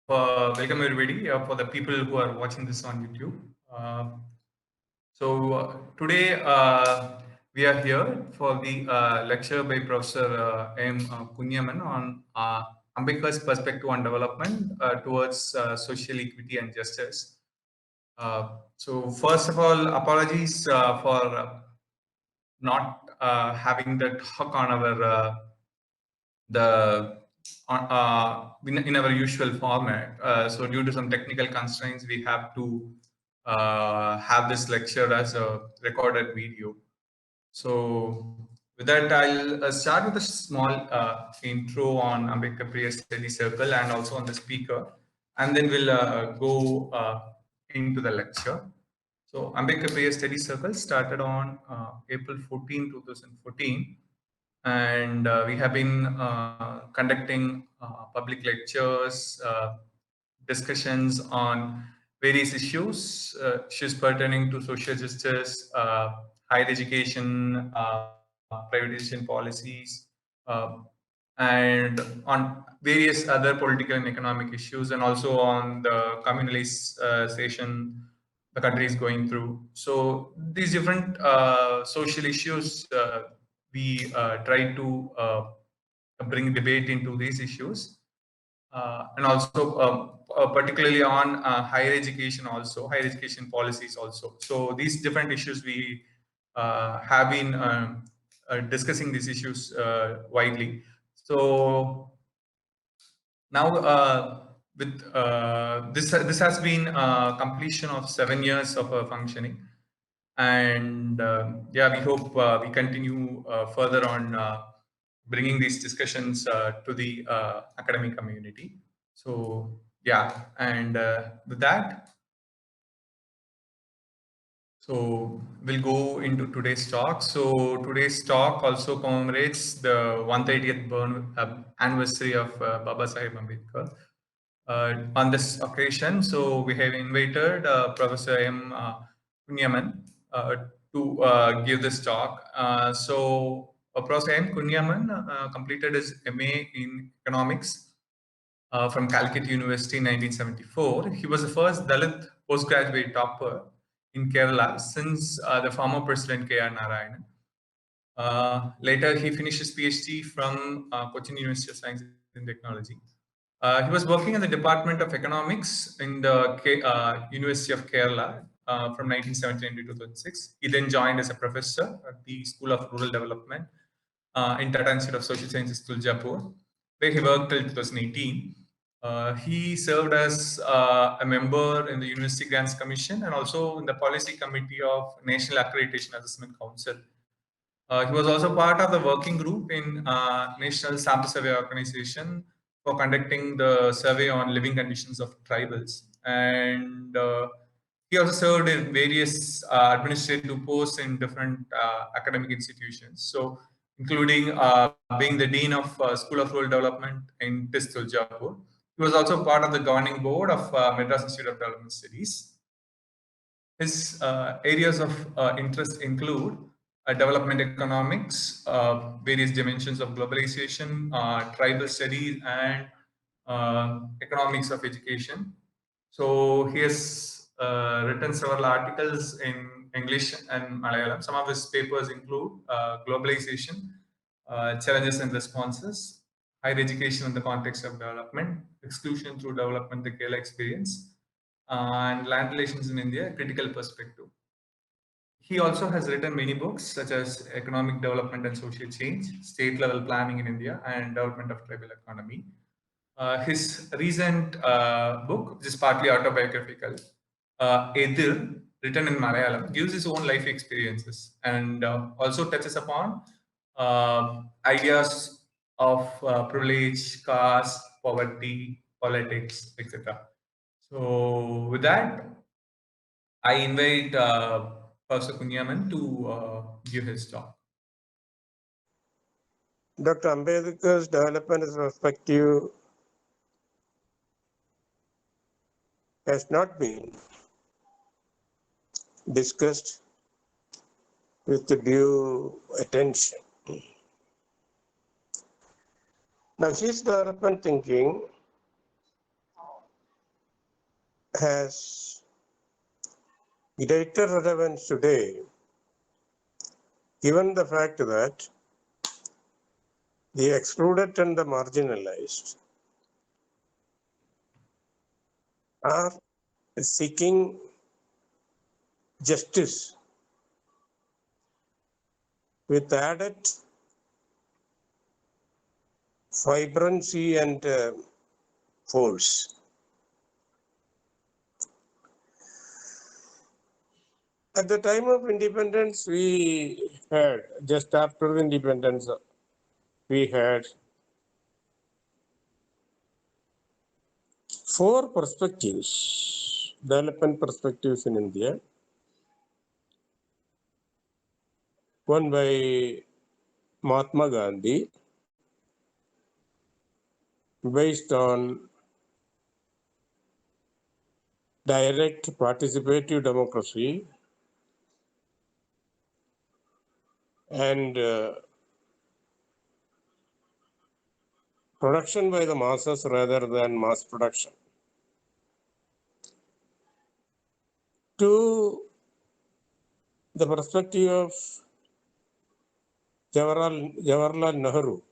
Welcome everybody for the people who are watching this on YouTube. Today we are here for the lecture by Professor Kunhaman on Ambedkar's perspective on development towards social equity and justice. So first of all, apologies for not having the talk on our the in our usual format. So due to some technical constraints, we have to have this lecture as a recorded video. So with that, I'll start with a small intro on Ambedkar Priya Study Circle and also on the speaker, and then we'll go into the lecture. So Ambedkar Priya Study Circle started on April 14, 2014, and we have been conducting public lectures, discussions on various issues pertaining to social justice, higher education, privatization policies, uh, and on various other political and economic issues, and also on the communalization the country is going through. So these different social issues, we try to bring debate into these issues, and also particularly on higher education, also higher education policies also. So these different issues we have been discussing these issues widely. So now with this has been completion of 7 years of functioning, and yeah, we hope we continue further on bringing these discussions to the academic community. So yeah, and with that, so we'll go into today's talk. So today's talk also commemorates the 130th anniversary of Baba Sahib Ambedkar. On this occasion, so we have invited Professor Kunhaman to give this talk. Professor Kunhaman completed his MA in economics from Calcutta University in 1974. He was the first Dalit postgraduate topper in Kerala since the former president K.R. Narayanan. Later, he finished his PhD from Cochin University of Science and Technology. He was working in the Department of Economics in the University of Kerala from 1979 to 2006. He then joined as a professor at the School of Rural Development in Tata Institute of Social Sciences, Tuljapur, where he worked till 2018. He served as a member in the University Grants Commission and also in the Policy Committee of National Accreditation Assessment Council. He was also part of the working group in National Sample Survey Organization for conducting the survey on living conditions of tribals. And he also served in various administrative posts in different academic institutions. So, including being the Dean of School of Rural Development in TIS Tuljapur. He was also part of the governing board of Madras Institute of Development Studies. His areas of interest include development economics, various dimensions of globalization, tribal studies, and economics of education. So he has written several articles in English and Malayalam. Some of his papers include globalization, challenges and responses, higher education in the context of development, exclusion through development, the Kerala experience, and land relations in India, critical perspective. He also has written many books such as Economic Development and Social Change, State Level Planning in India, and Development of Tribal Economy. His recent book, which is partly autobiographical, Edir, written in Malayalam, gives his own life experiences and also touches upon ideas of privilege, caste, poverty, politics, etc. So with that, I invite Professor Kunhaman to give his talk. Dr. Ambedkar's development perspective has not been discussed with due attention. Now, his development thinking has greater relevance today, given the fact that the excluded and the marginalized are seeking justice with added vibrancy and force. At the time of independence, we had, just after independence, we had four perspectives, development perspectives in India. One by Mahatma Gandhi, based on direct participative democracy and production by the masses rather than mass production. To the perspective of Jawaharlal Nehru,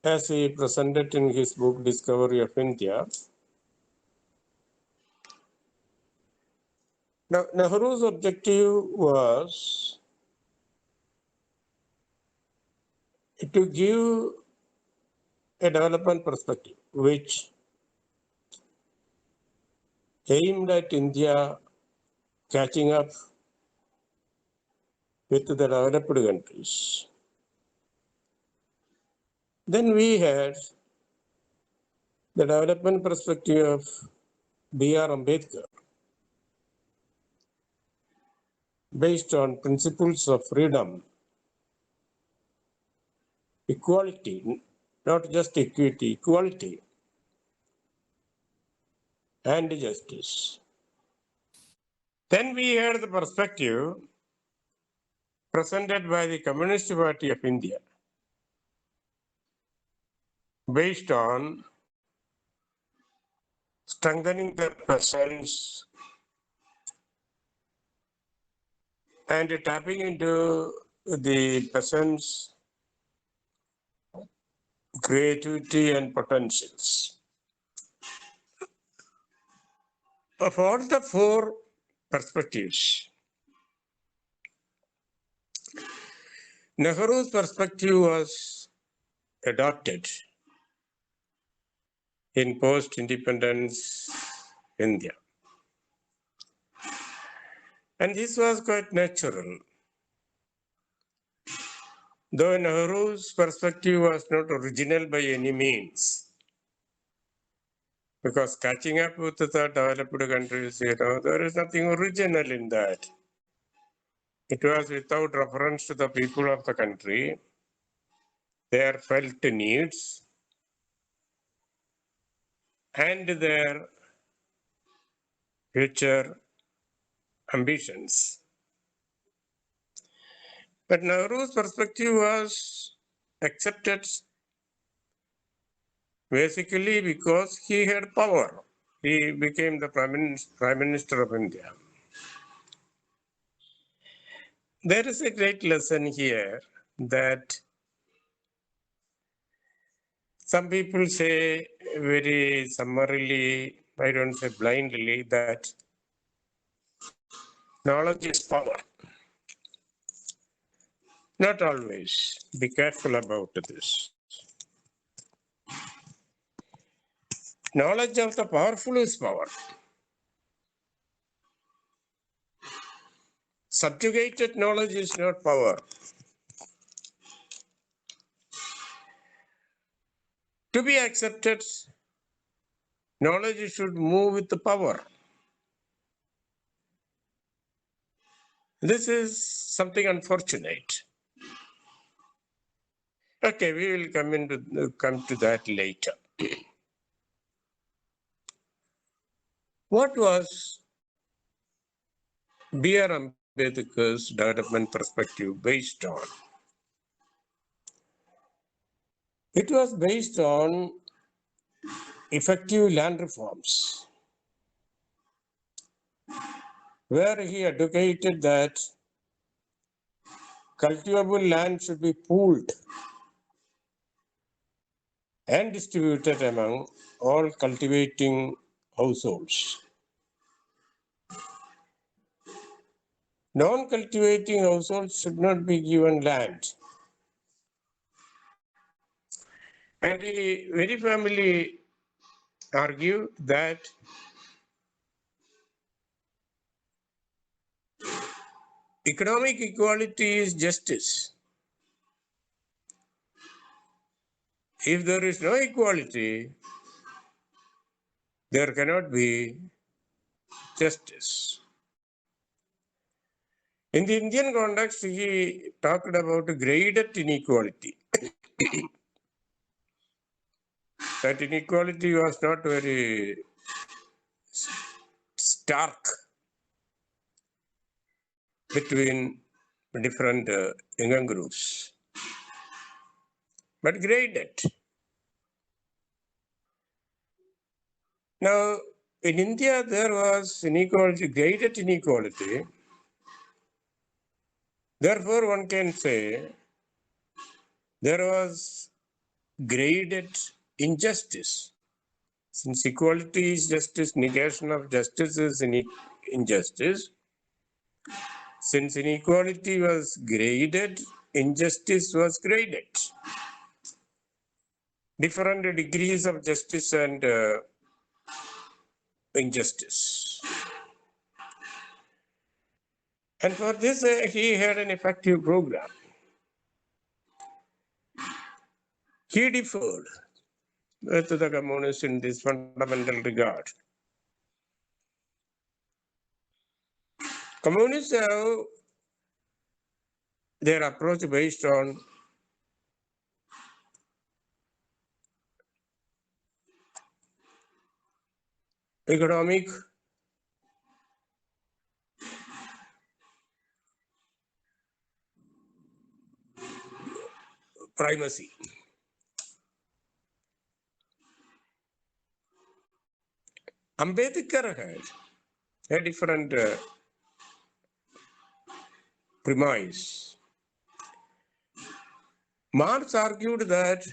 as he presented in his book Discovery of India. Now, Nehru's objective was to give a development perspective which aimed at India catching up with the developed countries. Then we had the development perspective of B.R. Ambedkar, based on principles of freedom, equality, not just equity, equality, and justice. Then we had the perspective presented by the Communist Party of India, based on strengthening the peasants and tapping into the peasants' creativity and potentials. Of all the four perspectives, Nehru's perspective was adopted in post-independence India. And this was quite natural. Though Nehru's perspective was not original by any means, because catching up with the developed countries, there is nothing original in that. It was without reference to the people of the country, their felt needs, and their future ambitions. But Nehru's perspective was accepted basically because he had power. He became the Prime Minister of India. There is a great lesson here that some people say very summarily, I don't say blindly, that knowledge is power. Not always. Be careful about this. Knowledge of the powerful is power. Subjugated knowledge is not power. To be accepted, knowledge should move with the power. This is something unfortunate. Okay, we will come to that later. What was B.R. Ambedkar's development perspective based on? It was based on effective land reforms, where he advocated that cultivable land should be pooled and distributed among all cultivating households. Non-cultivating households should not be given land. And he very firmly argued that economic equality is justice. If there is no equality, there cannot be justice. In the Indian context, he talked about graded inequality. That inequality was not very stark between different income groups, but graded. Now, in India, there was inequality, graded inequality. Therefore, one can say there was graded injustice. Since equality is justice, negation of justice is injustice. Since inequality was graded, injustice was graded. Different degrees of justice and injustice. And for this, he had an effective program. He differed with the communists in this fundamental regard. Communists have their approach based on economic primacy. Ambedkar had a different premise. Marx argued that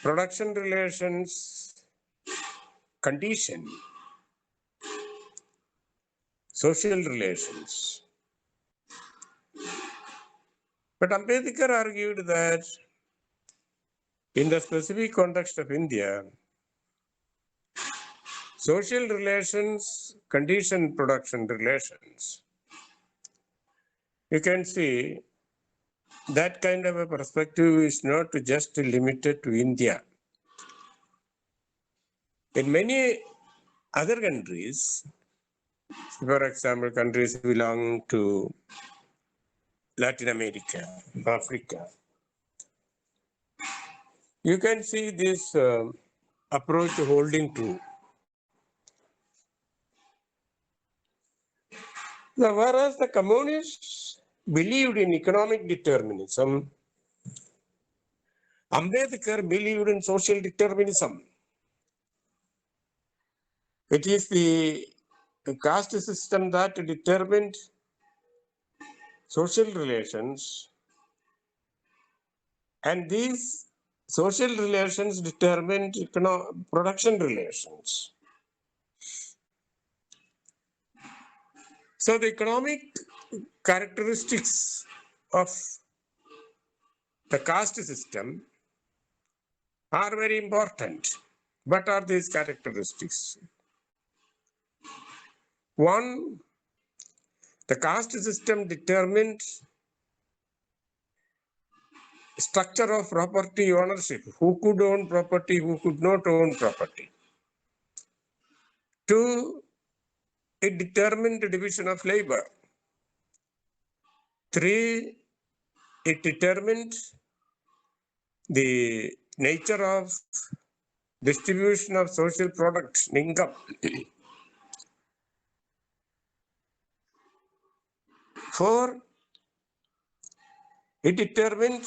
production relations condition social relations. But Ambedkar argued that in the specific context of India, social relations condition production relations. You can see that kind of a perspective is not just limited to India. In many other countries, for example, countries belong to Latin America, Africa, you can see this approach holding true. Now, whereas the communists believed in economic determinism, Ambedkar believed in social determinism. It is the caste system that determined social relations, and these social relations determined production relations. So the economic characteristics of the caste system are very important. What are these characteristics? One, the caste system determined structure of property ownership, who could own property, who could not own property. Two, it determined the division of labor. Three, it determined the nature of distribution of social products, income. Four, it determined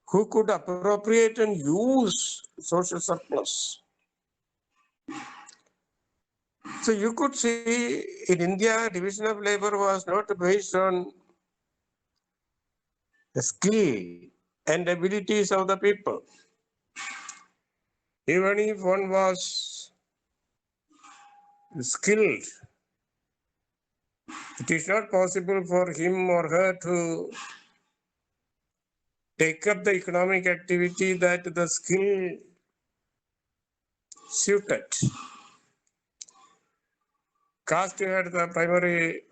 who could appropriate and use social surplus. So you could see in India, division of labor was not based on the skill and abilities of the people. Even if one was skilled, it is not possible for him or her to take up the economic activity that the skill suited. Caste had the primary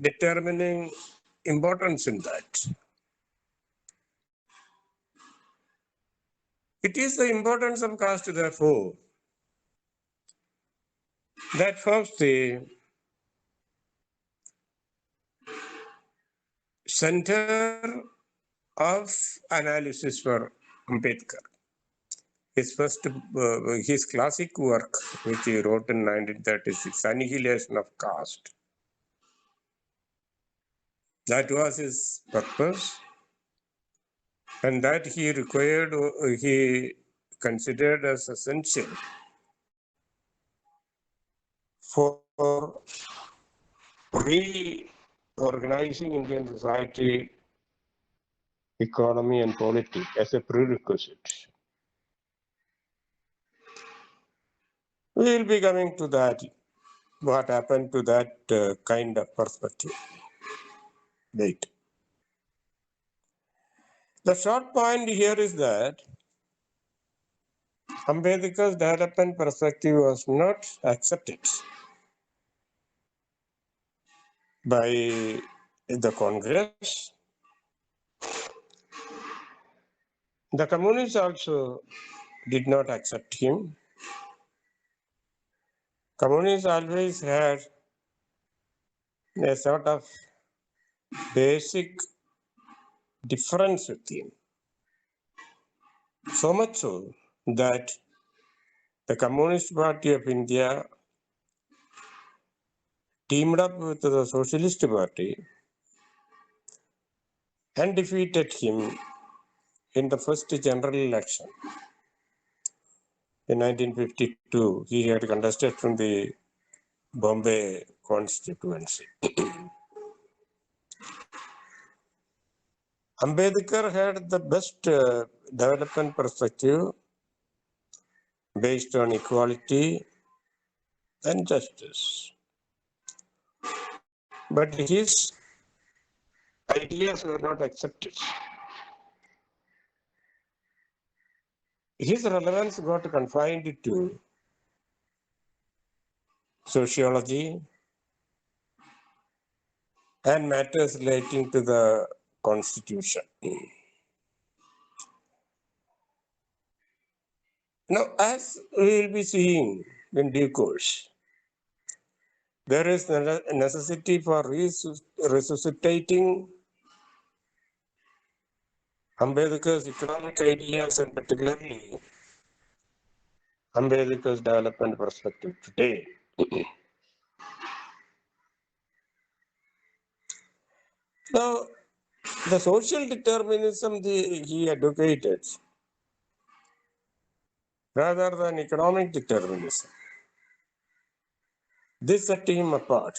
determining importance in that. It is the importance of caste, therefore, that forms the center of analysis for Ambedkar. His classic work, which he wrote in 1936, Annihilation of Caste. That was his purpose, and that he considered as essential for reorganizing Indian society, economy, and politics as a prerequisite. We will be coming to that, what happened to that kind of perspective. Wait. The short point here is that Ambedkar's development perspective was not accepted by the Congress. The communists also did not accept him. Communists always had a sort of basic difference with him. So much so that the Communist Party of India teamed up with the Socialist Party and defeated him in the first general election. In 1952, he had contested from the Bombay constituency. Ambedkar had the best development perspective based on equality and justice. But his ideas were not accepted. His relevance got confined to sociology and matters relating to the constitution. Now, as we will be seeing in due course, there is a necessity for resuscitating Ambedkar's economic ideas and particularly Ambedkar's development perspective today. Now, the social determinism he advocated rather than economic determinism, this set him apart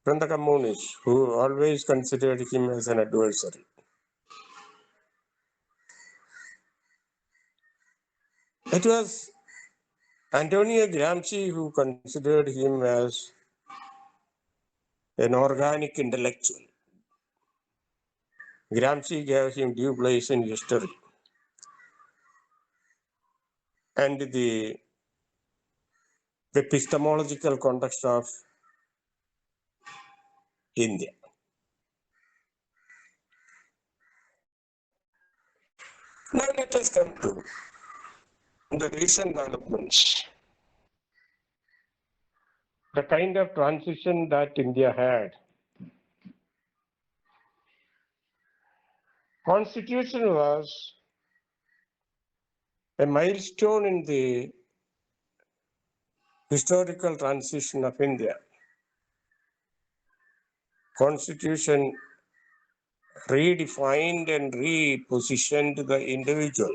from the communists who always considered him as an adversary. It was Antonio Gramsci who considered him as an organic intellectual. Gramsci gave him due place in history. And the epistemological context of India. Now let us come to the recent developments. The kind of transition that India had. Constitution was a milestone in the historical transition of India. Constitution redefined and repositioned the individual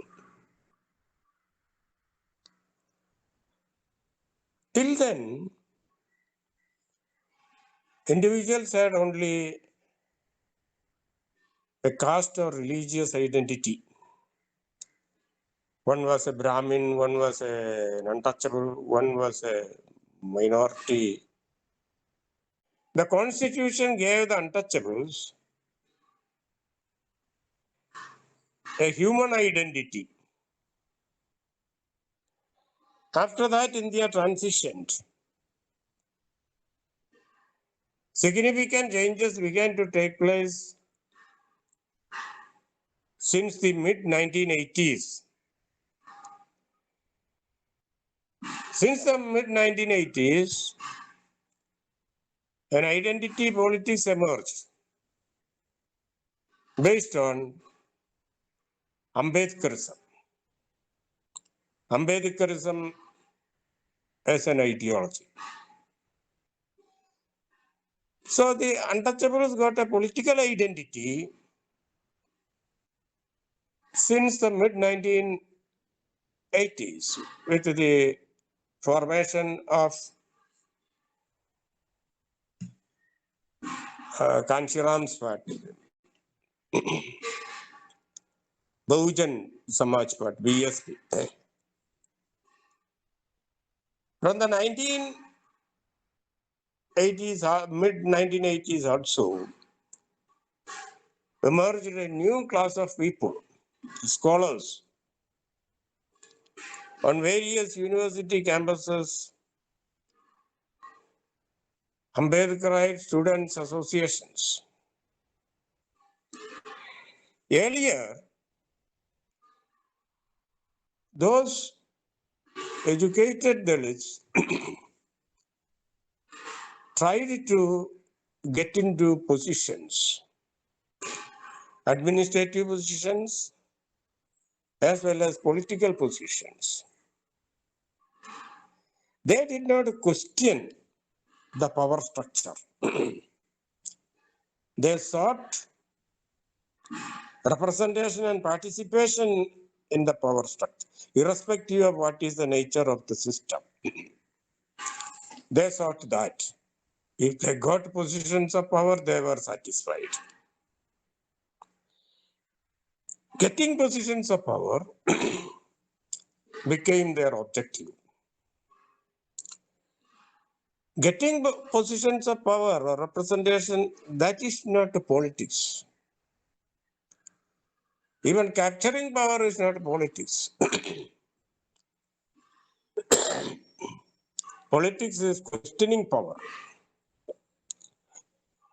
Till then, individuals had only a caste or religious identity. One was a Brahmin, one was an untouchable, one was a minority. The constitution gave the untouchables a human identity. After that, India transitioned. Significant changes began to take place since the mid-1980s. Since the mid-1980s, an identity politics emerged based on Ambedkarism. Ambedkarism as an ideology. So the untouchables got a political identity since the mid-1980s with the formation of Kanshiram's party, Bahujan Samaj Party, BSP. From the 1980s, mid-1980s also, emerged a new class of people, scholars, on various university campuses, Ambedkarite students associations. Earlier, those educated Dalits tried to get into positions, administrative positions, as well as political positions. They did not question the power structure. They sought representation and participation in the power structure, irrespective of what is the nature of the system. They sought that. If they got positions of power, they were satisfied. Getting positions of power became their objective. Getting positions of power or representation, that is not politics. Even capturing power is not politics. Politics is questioning power.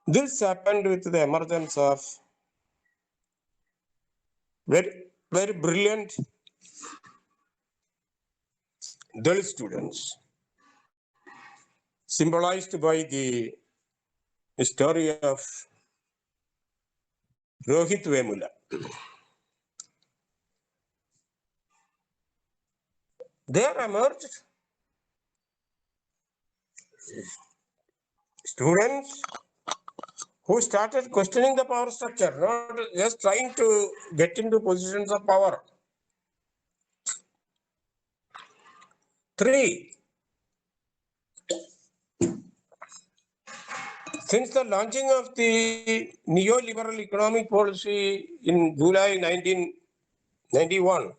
This happened with the emergence of very brilliant Dalit students, symbolized by the story of Rohit Vemula. There emerged students who started questioning the power structure, not just trying to get into positions of power. 3, since the launching of the neoliberal economic policy in July 1991,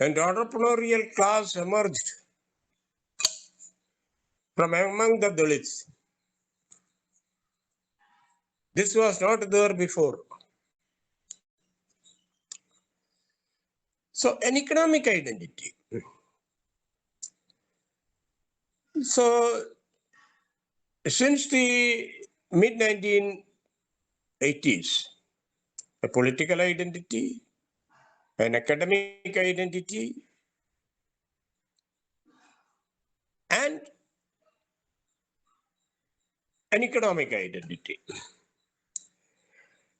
an entrepreneurial class emerged from among the Dalits. This was not there before. So, an economic identity. So, since the mid-1980s, a political identity, an academic identity, and an economic identity.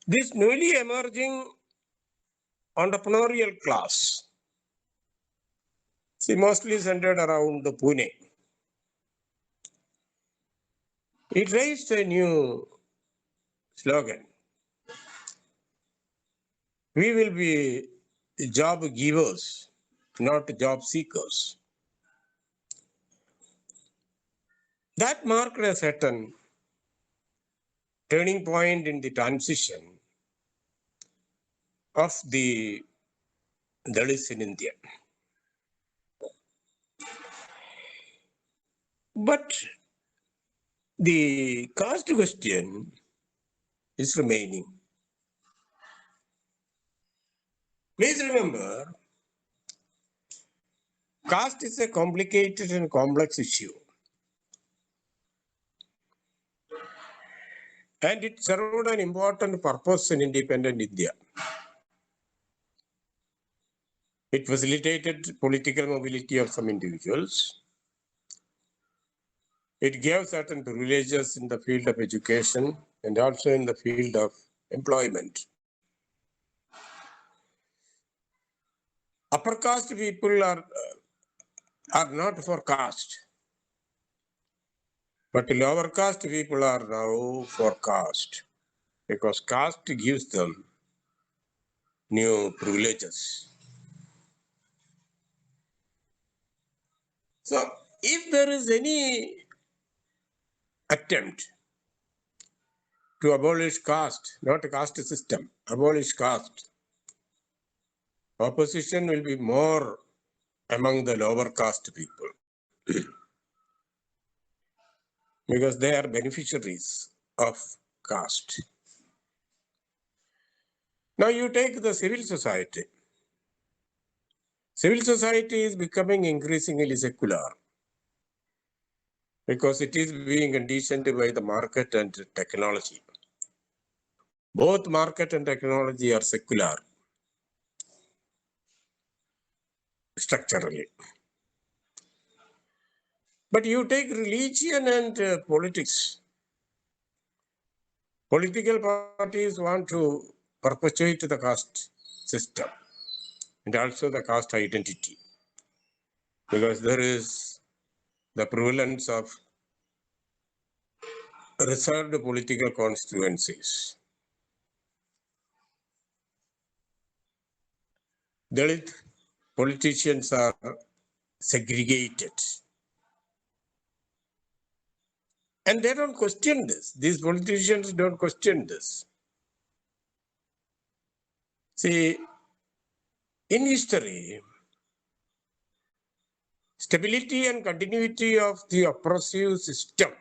This newly emerging entrepreneurial class, mostly centered around Pune, it raised a new slogan. We will be job givers, not job seekers. That marked a certain turning point in the transition of the Dalits in India. But the caste question is remaining. Please remember, caste is a complicated and complex issue. And it served an important purpose in independent India. It facilitated political mobility of some individuals. It gave certain privileges in the field of education and also in the field of employment. Upper caste people are not for caste, but lower caste people are now for caste, because caste gives them new privileges. So if there is any attempt to abolish caste, not a caste system, abolish caste, opposition will be more among the lower caste people because they are beneficiaries of caste. Now you take the civil society. Civil society is becoming increasingly secular because it is being conditioned by the market and technology. Both market and technology are secular structurally. But you take religion and politics. Political parties want to perpetuate the caste system and also the caste identity, because there is the prevalence of reserved political constituencies. Dalit politicians are segregated. And they don't question this. These politicians don't question this. See, in history, stability and continuity of the oppressive system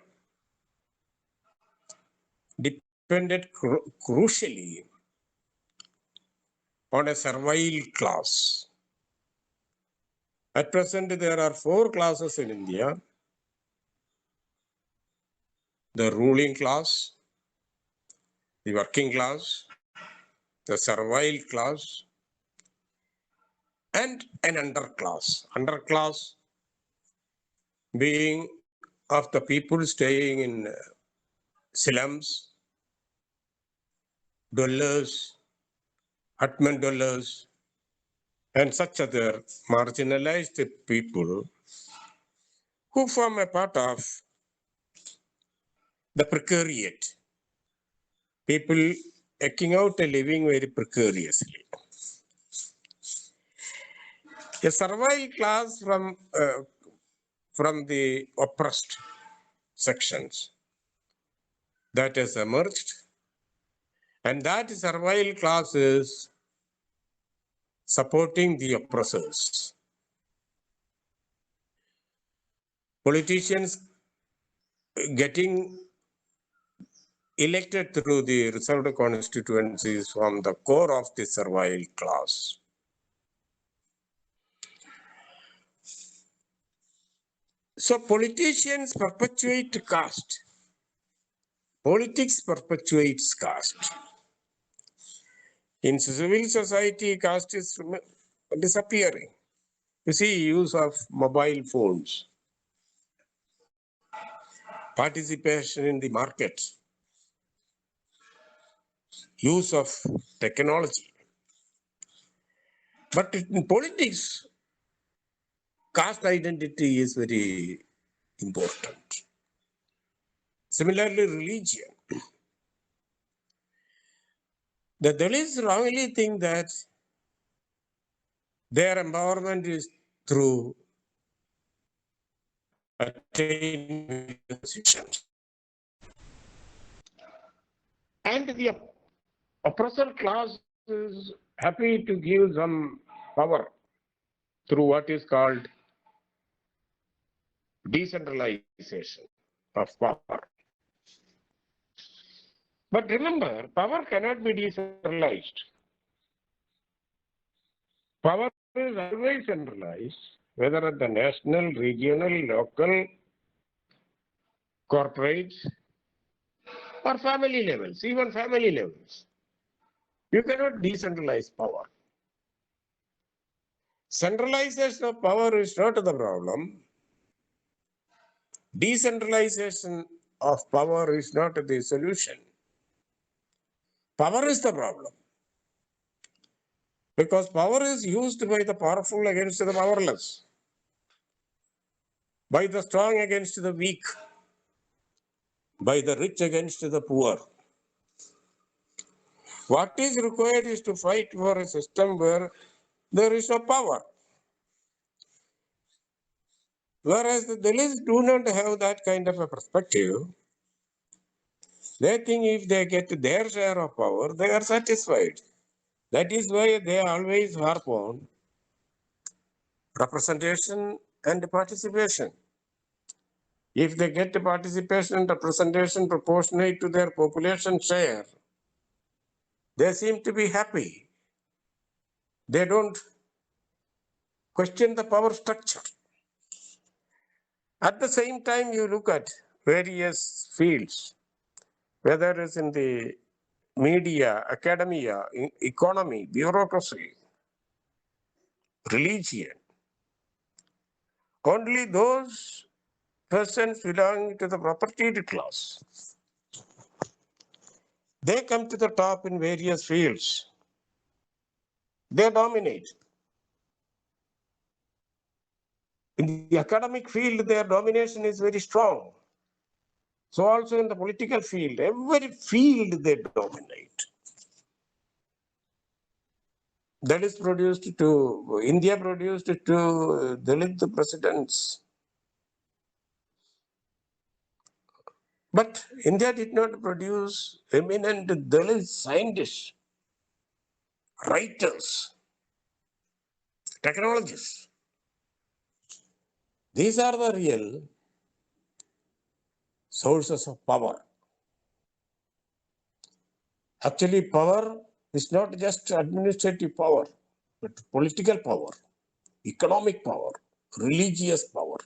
depended crucially on a servile class. At present, there are 4 classes in India: the ruling class, the working class, the servile class, and an underclass. Underclass being of the people staying in slums, dwellers, hutman dwellers, and such other marginalized people who form a part of the precariat. People eking out a living very precariously. A servile class from the oppressed sections that has emerged, and that servile class is supporting the oppressors. Politicians getting elected through the reserved constituencies from the core of the servile class. So politicians perpetuate caste. Politics perpetuates caste. In civil society, caste is disappearing. You see, use of mobile phones, participation in the market, use of technology. But in politics, caste identity is very important. Similarly, religion. The Dalits wrongly think that their empowerment is through attain positions. And the oppressor class is happy to give some power through what is called decentralization of power. But remember, power cannot be decentralized. Power is always centralized, whether at the national, regional, local, corporate, or family levels, even family levels. You cannot decentralize power. Centralization of power is not the problem. Decentralization of power is not the solution. Power is the problem. Because power is used by the powerful against the powerless, by the strong against the weak, by the rich against the poor. What is required is to fight for a system where there is no power. Whereas the Dalits do not have that kind of a perspective. They think if they get their share of power, they are satisfied. That is why they always harp on representation and participation. If they get the participation and representation proportionate to their population share, they seem to be happy. They don't question the power structure. At the same time, you look at various fields, whether it's in the media, academia, economy, bureaucracy, religion. Only those persons belonging to the propertied class, they come to the top in various fields. They dominate. In the academic field, their domination is very strong. So also in the political field, every field they dominate. That is produced to, India produced to Dalit presidents. But India did not produce eminent Dalit scientists, writers, technologists. These are the real sources of power. Actually, power is not just administrative power, but political power, economic power, religious power,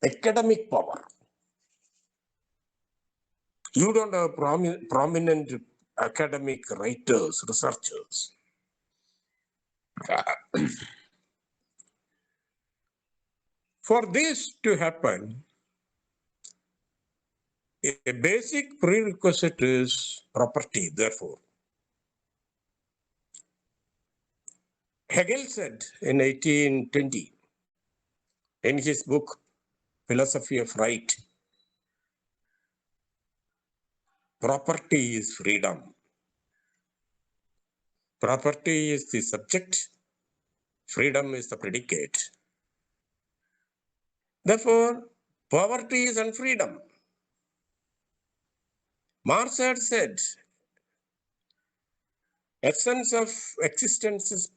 academic power. You don't have prominent academic writers, researchers. For this to happen, a basic prerequisite is property, therefore. Hegel said in 1820, in his book, Philosophy of Right, property is freedom. Property is the subject, freedom is the predicate. Therefore, poverty is unfreedom. Marx had said, essence of existence is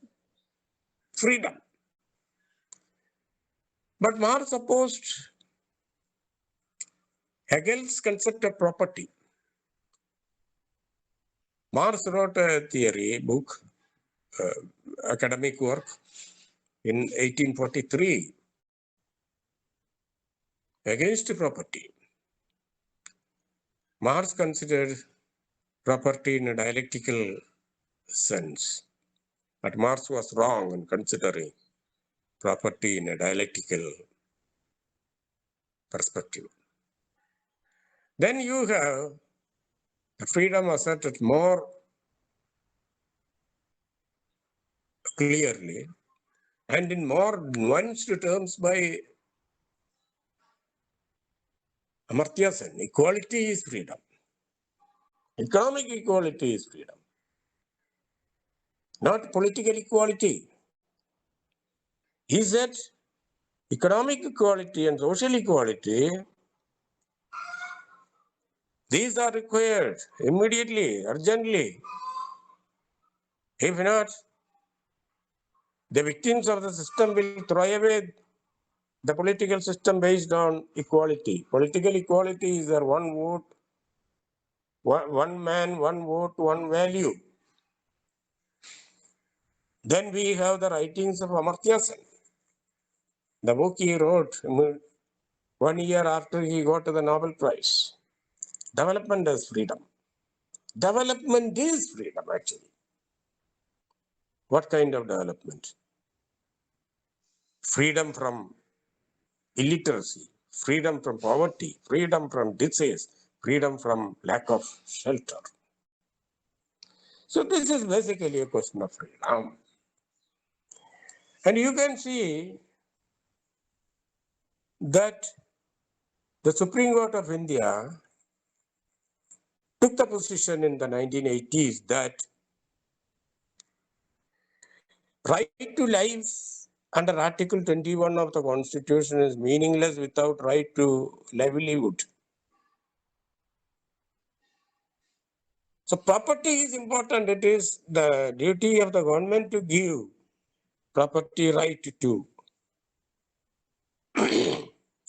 freedom. But Marx opposed Hegel's concept of property. Marx wrote a theory book, academic work, in 1843 against property. Marx considered property in a dialectical sense, but Marx was wrong in considering property in a dialectical perspective. Then you have the freedom asserted more clearly and in more nuanced terms by Amartya Sen. Equality is freedom. Economic equality is freedom, not political equality. He said Economic equality and social equality, these are required immediately, urgently. If not, the victims of the system will throw away the political system based on equality. Political equality is there one vote, one man, one vote, one value. Then we have the writings of Amartya Sen. The book he wrote 1 year after he got the Nobel Prize. Development is freedom. Development is freedom, actually. What kind of development? Freedom from illiteracy, freedom from poverty, freedom from disease, freedom from lack of shelter. So this is basically a question of freedom. And you can see that the Supreme Court of India took the position in the 1980s that right to life under Article 21 of the Constitution is meaningless without right to livelihood. So property is important. It is the duty of the government to give property right to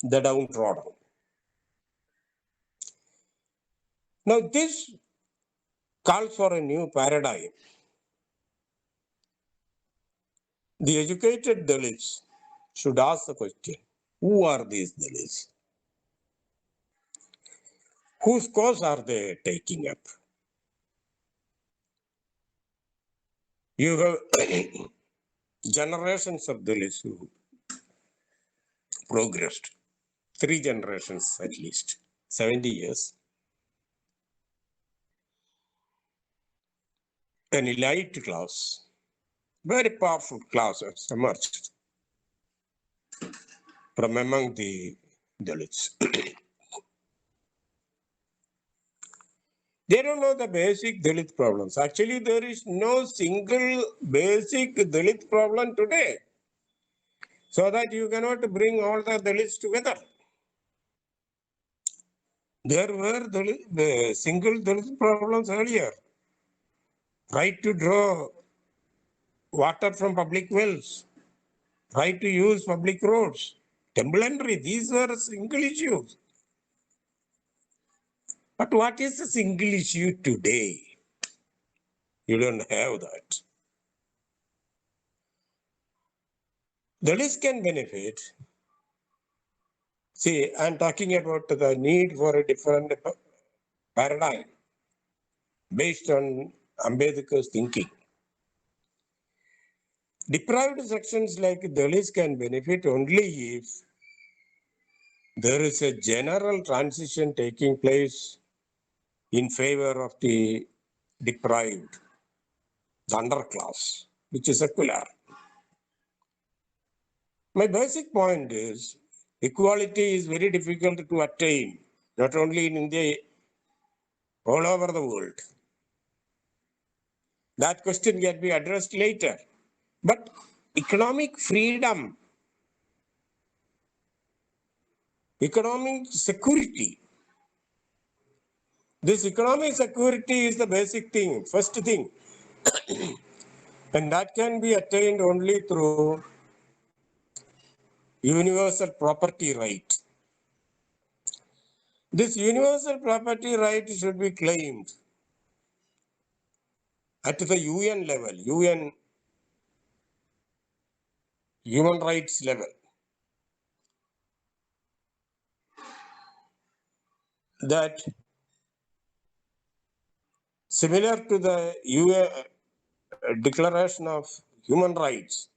the downtrodden. Now this calls for a new paradigm. The educated Dalits should ask the question, who are these Dalits? Whose cause are they taking up? You have generations of Dalits who progressed, 3 generations at least, 70 years. An elite class, very powerful class has emerged from among the Dalits. They don't know the basic Dalit problems. Actually, there is no single basic Dalit problem today. So that you cannot bring all the Dalits together. There were the single Dalit problems earlier. Right to draw water from public wells, right to use public roads, temple entry, these were single issues. But what is the single issue today? You don't have that. Dalits can benefit. See, I'm talking about the need for a different paradigm based on Ambedkar's thinking. Deprived sections like Dalits can benefit only if there is a general transition taking place in favor of the deprived, the underclass, which is secular. My basic point is equality is very difficult to attain, not only in India, all over the world. That question can be addressed later. But economic freedom, economic security, this economic security is the basic thing, first thing. And that can be attained only through universal property right. This universal property right should be claimed at the UN level, UN human rights level. That similar to the UN Declaration of Human Rights,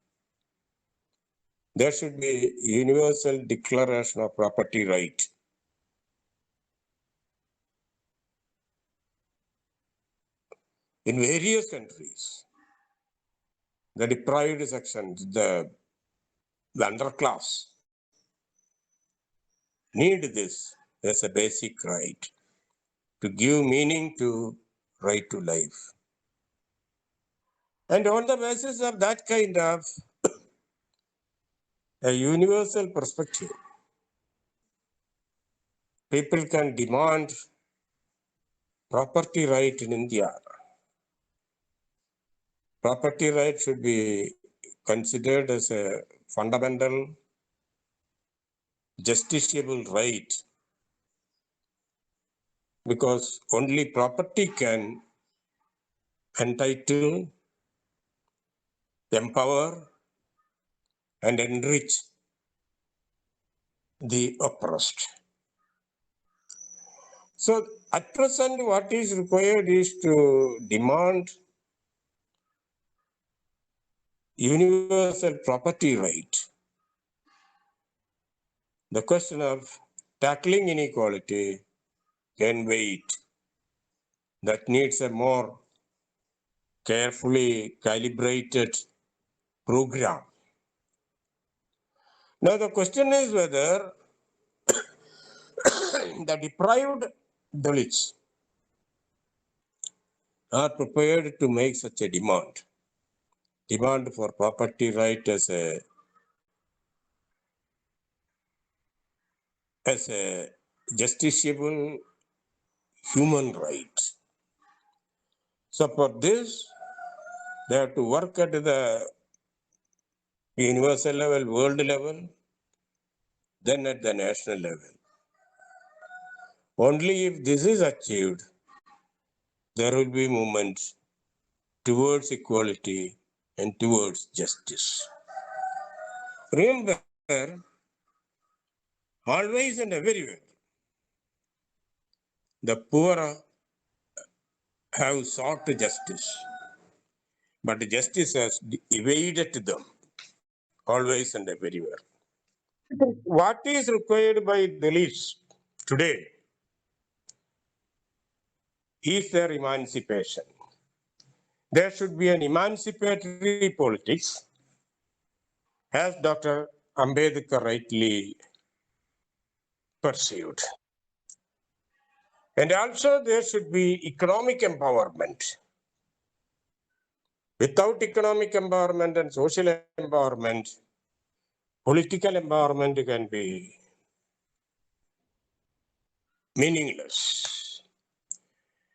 there should be universal declaration of property right. In various countries, the deprived sections, the underclass, need this as a basic right to give meaning to right to life. And on the basis of that kind of a universal perspective. People can demand property right in India. Property right should be considered as a fundamental justiciable right, because only property can entitle, empower, and enrich the oppressed. So at present, what is required is to demand universal property right. The question of tackling inequality can wait. That needs a more carefully calibrated program. Now the question is whether the deprived Dalits are prepared to make such a demand for property right as a justiciable human right. So for this, they have to work at the universal level, world level, then at the national level. Only if this is achieved, there will be movement towards equality and towards justice. Remember, always and everywhere, the poor have sought justice, but justice has evaded them, always and everywhere. What is required by Dalits today is their emancipation. There should be an emancipatory politics, as Dr. Ambedkar rightly perceived. And also there should be economic empowerment. Without economic empowerment and social empowerment, political empowerment can be meaningless.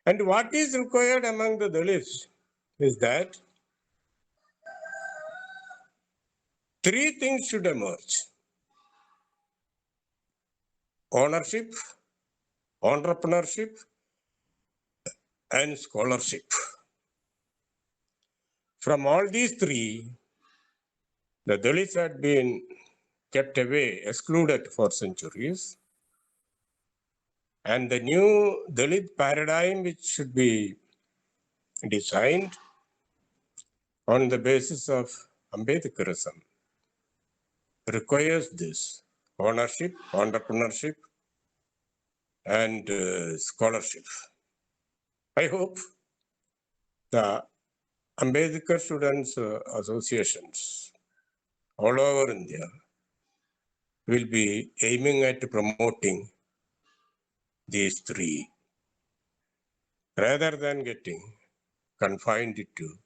And what is required among the Dalits is that three things should emerge: ownership, entrepreneurship, and scholarship. From all these three, the Dalits had been kept away, excluded for centuries. And the new Dalit paradigm, which should be designed on the basis of Ambedkarism, requires this ownership, entrepreneurship, and scholarship. I hope the Ambedkar Students Associations all over India will be aiming at promoting these three, rather than getting confined to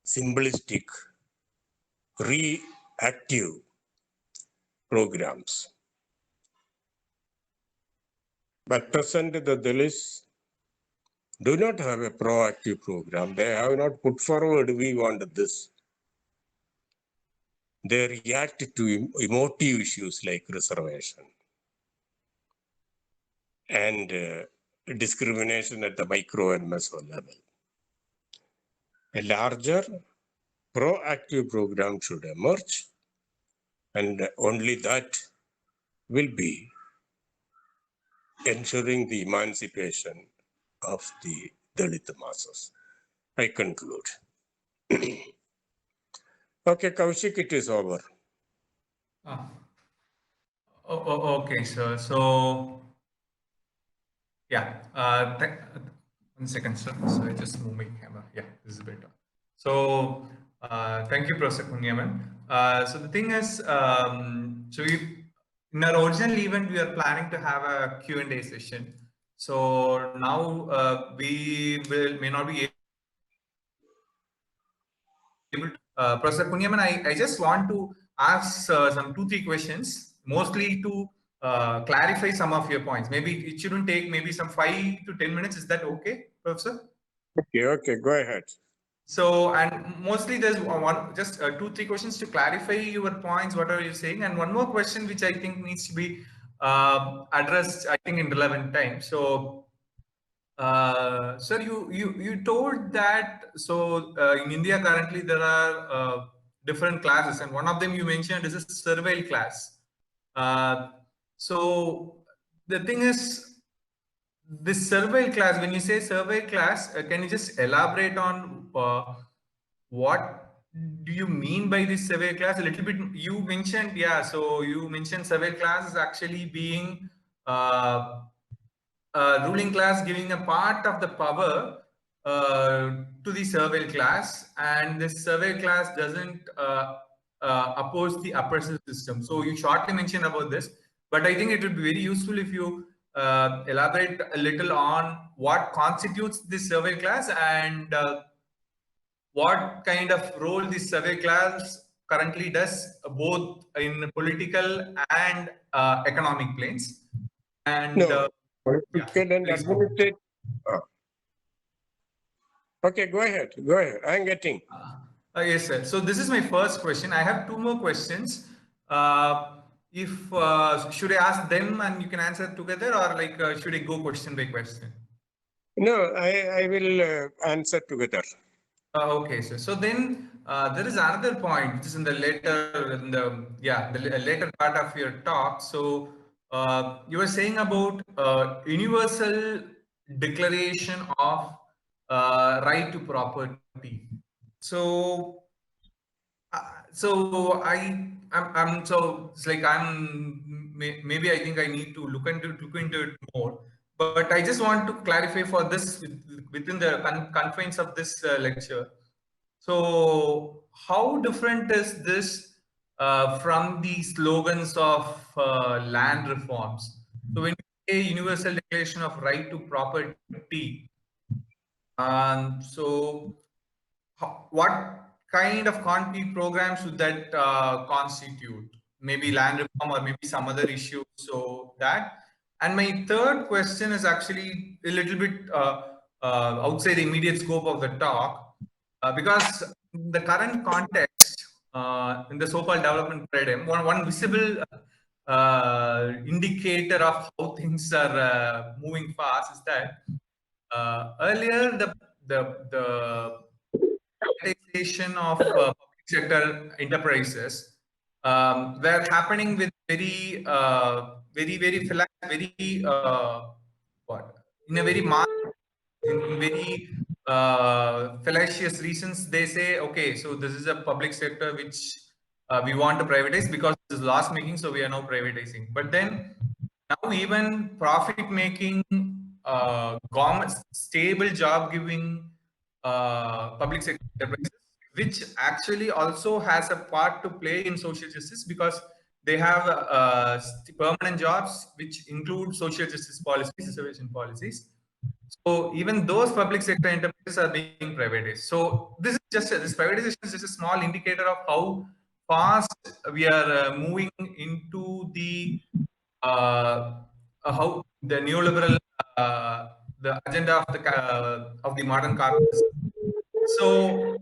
simplistic, reactive programs. But present, the Dalits do not have a proactive program. They have not put forward, we want this. They react to emotive issues like reservation and discrimination at the micro and meso level. A larger proactive program should emerge, and only that will be ensuring the emancipation of the Dalit masses. I conclude. Okay, Kaushik, it is over. Ah. Okay, sir. So, yeah. 1 second, sir. So I just move my camera. Yeah, this is better. So, thank you, Professor Kunhaman. So the thing is, in our original event, we are planning to have a Q&A session. So now may not be able to Professor Kunhaman, I just want to ask some 2-3 questions, mostly to clarify some of your points. Maybe it shouldn't take maybe some 5 to 10 minutes. Is that okay, Professor? Okay, go ahead. So, and mostly there's just 2-3 questions to clarify your points, whatever you're saying, and one more question which I think needs to be addressed, I think, in relevant time. So, sir, you told that in India currently there are different classes, and one of them you mentioned is a servile class. Uh, so the thing is, this survey class, when you say survey class, can you just elaborate on what do you mean by this survey class? A little bit, you mentioned, yeah, so you mentioned survey class is actually being ruling class giving a part of the power to the survey class, and this survey class doesn't oppose the oppressive system. So you shortly mentioned about this, but I think it would be very useful if you elaborate a little on what constitutes this survey class and what kind of role this survey class currently does, both in political and economic planes. And No, yeah, political and please go. administrative. Okay, go ahead. Go ahead. I'm getting. Yes, sir. So this is my first question. I have 2 more questions. If should I ask them and you can answer together, or like should I go question by question? No, I will answer together. Okay, sir. So then there is another point, which is in the later part of your talk. So you were saying about universal declaration of right to property. So so it's like maybe I think I need to look into it more. But I just want to clarify for this within the confines of this lecture. So, how different is this from the slogans of land reforms? So, when you say universal declaration of right to property, so what kind of concrete programs would that constitute? Maybe land reform or maybe some other issue. So that. And my third question is actually a little bit outside the immediate scope of the talk, because in the current context, in the so-called development paradigm, one visible indicator of how things are moving fast is that earlier the privatization of public sector enterprises were happening with very what in a very in very fallacious reasons. They say, okay, so this is a public sector which we want to privatize because this is loss making, so we are now privatizing. But then now even profit making, government stable job giving public sector enterprises, which actually also has a part to play in social justice because they have permanent jobs which include social justice policies, reservation policies. So even those public sector enterprises are being privatized. So this privatization is just a small indicator of how fast we are moving into the how the neoliberal the agenda of the modern capitalism. So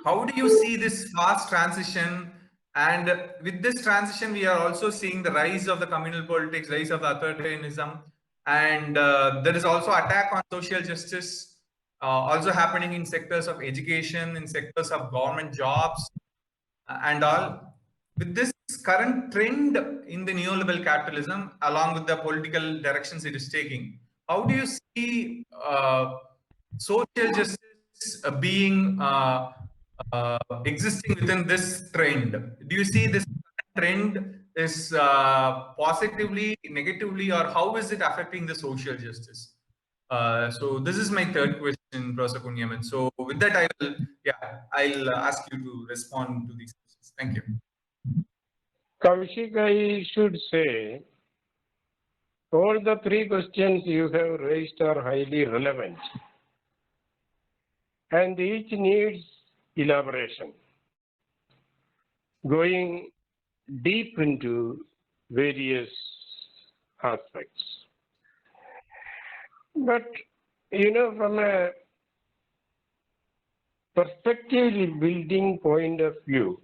how do you see this fast transition? And with this transition, we are also seeing the rise of the communal politics, rise of the authoritarianism, and there is also attack on social justice, also happening in sectors of education, in sectors of government jobs, and all. With this current trend in the neoliberal capitalism, along with the political directions it is taking, how do you see social justice being existing within this trend? Do you see this trend is positively, negatively, or how is it affecting the social justice? So this is my third question, Professor Kunhaman. So with that, I'll ask you to respond to these questions. Thank you. Kaushik, I should say, all the 3 questions you have raised are highly relevant and each needs elaboration. going deep into various aspects. But, from a perspective building point of view,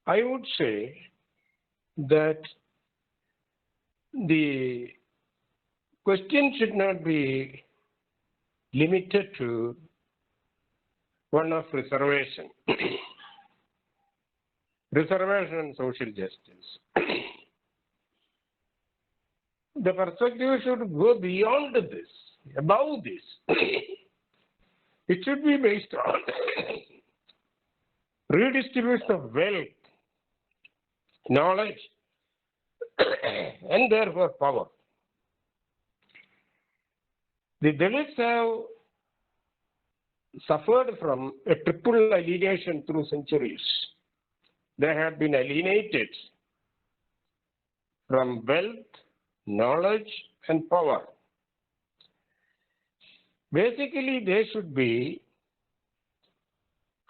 I would say that the question should not be limited to one of reservation. Reservation and social justice. The perspective should go beyond this, above this. It should be based on redistribution of wealth, knowledge, and therefore power. The Dalits have suffered from a triple alienation through centuries. They have been alienated from wealth, knowledge, and power. Basically, they should be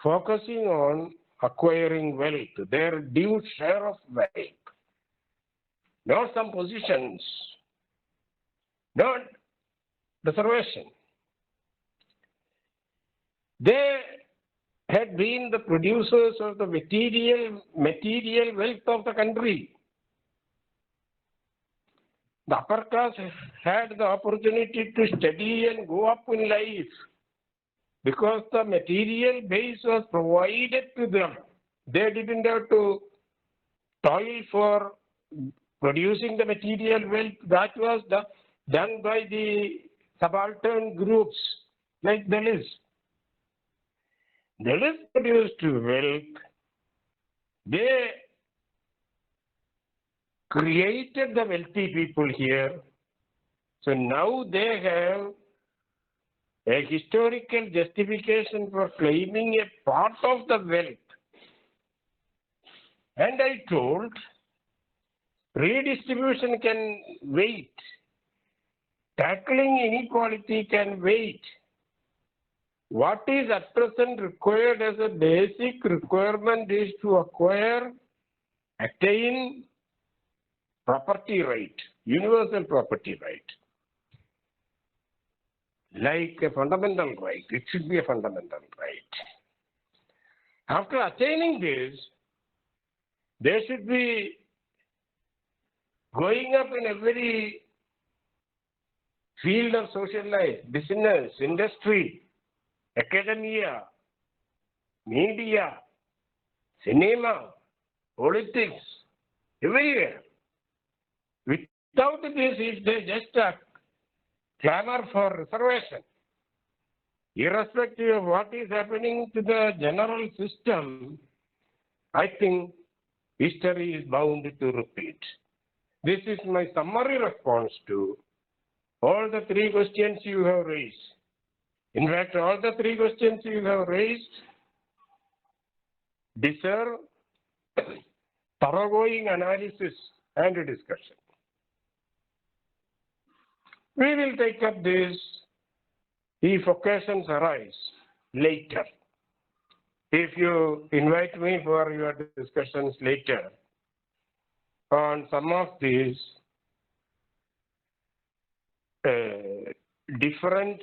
focusing on acquiring wealth, their due share of wealth, not some positions, not reservation. They had been the producers of the material wealth of the country. The upper class had the opportunity to study and go up in life because the material base was provided to them. They didn't have to toil for producing the material wealth. That was done by the subaltern groups like Dalits. Dalits produced wealth. They created the wealthy people here. So now they have a historical justification for claiming a part of the wealth. And I told, redistribution can wait. Tackling inequality can wait. What is at present required as a basic requirement is to acquire, attain property right, universal property right. Like a fundamental right, it should be a fundamental right. After attaining this, they should be going up in every field of social life, business, industry, academia, media, cinema, politics, everywhere. Without this, if they just clamor for reservation, irrespective of what is happening to the general system, I think history is bound to repeat. This is my summary response to all the three questions you have raised. In fact, all the three questions you have raised deserve thoroughgoing analysis and discussion. We will take up this if occasions arise later. If you invite me for your discussions later on some of these different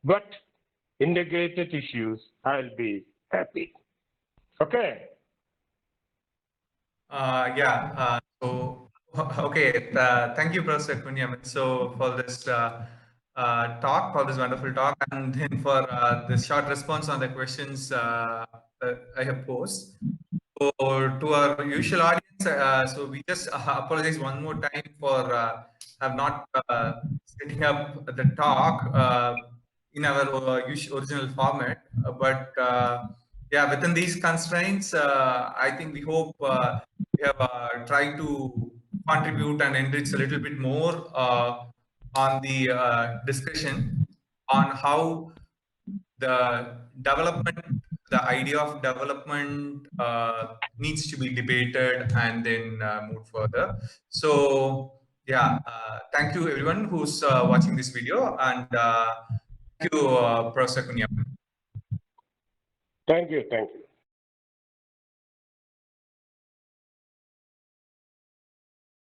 but integrated issues, I'll be happy. Okay. Okay. Thank you, Professor Kunhaman, for this talk, for this wonderful talk, and then for this short response on the questions I have posed. So, to our usual audience, so we just apologize one more time for have not setting up the talk in our original format, but yeah, within these constraints, I think we hope we have tried to contribute and enrich a little bit more on the discussion on how the development, the idea of development needs to be debated and then moved further. So yeah, thank you everyone who's watching this video, and thank you, Professor Kunhaman. Thank you.